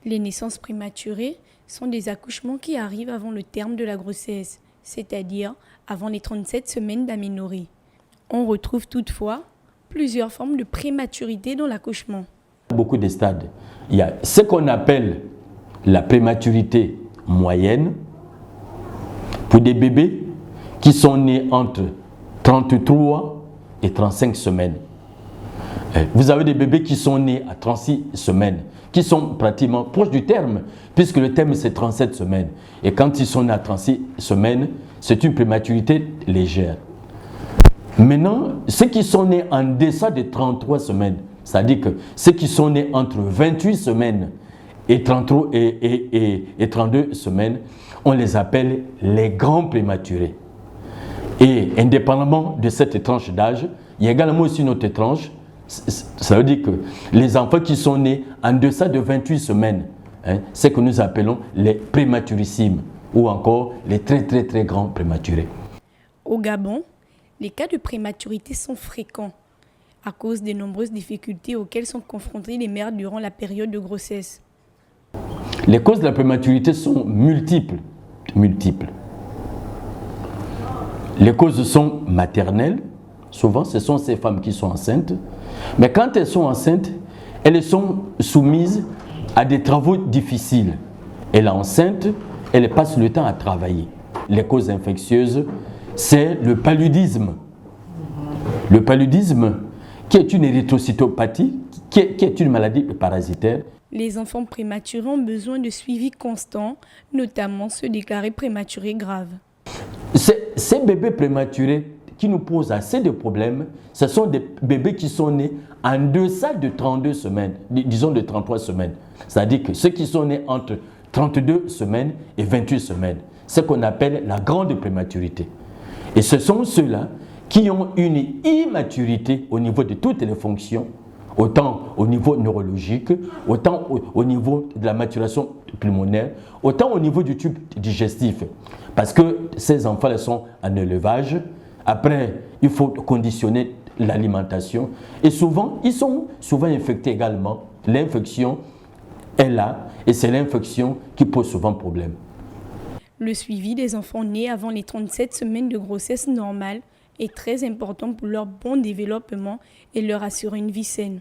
Les naissances prématurées sont des accouchements qui arrivent avant le terme de la grossesse, c'est-à-dire avant les 37 semaines d'aménorrhée. On retrouve toutefois plusieurs formes de prématurité dans l'accouchement. Beaucoup de stades. Il y a ce qu'on appelle la prématurité moyenne pour des bébés qui sont nés entre 33 et 35 semaines. Vous avez des bébés qui sont nés à 36 semaines, qui sont pratiquement proches du terme, puisque le terme c'est 37 semaines. Et quand ils sont nés à 36 semaines, c'est une prématurité légère. Maintenant, ceux qui sont nés en deçà de 33 semaines, c'est-à-dire que ceux qui sont nés entre 28 semaines et 32 semaines, on les appelle les grands prématurés. Et indépendamment de cette tranche d'âge, il y a également aussi une autre tranche. Ça veut dire que les enfants qui sont nés en deçà de 28 semaines, c'est ce que nous appelons les prématurissimes ou encore les très grands prématurés. Au Gabon, les cas de prématurité sont fréquents à cause des nombreuses difficultés auxquelles sont confrontées les mères durant la période de grossesse. Les causes de la prématurité sont multiples. Les causes sont maternelles. Souvent, ce sont ces femmes qui sont enceintes. Mais quand elles sont enceintes, elles sont soumises à des travaux difficiles. Elle est enceinte, elle passe le temps à travailler. Les causes infectieuses, c'est le paludisme. Le paludisme, qui est une érythrocytopathie, qui est une maladie parasitaire. Les enfants prématurés ont besoin de suivi constant, notamment ceux déclarés prématurés graves. Ces bébés prématurés qui nous posent assez de problèmes, ce sont des bébés qui sont nés en deçà de 32 semaines, disons de 33 semaines. C'est-à-dire que ceux qui sont nés entre 32 semaines et 28 semaines, ce qu'on appelle la grande prématurité. Et ce sont ceux-là qui ont une immaturité au niveau de toutes les fonctions, autant au niveau neurologique, autant au niveau de la maturation pulmonaire, autant au niveau du tube digestif. Parce que ces enfants sont en élevage. Après, il faut conditionner l'alimentation. Et souvent, ils sont souvent infectés également. L'infection est là et c'est l'infection qui pose souvent problème. Le suivi des enfants nés avant les 37 semaines de grossesse normale est très important pour leur bon développement et leur assurer une vie saine.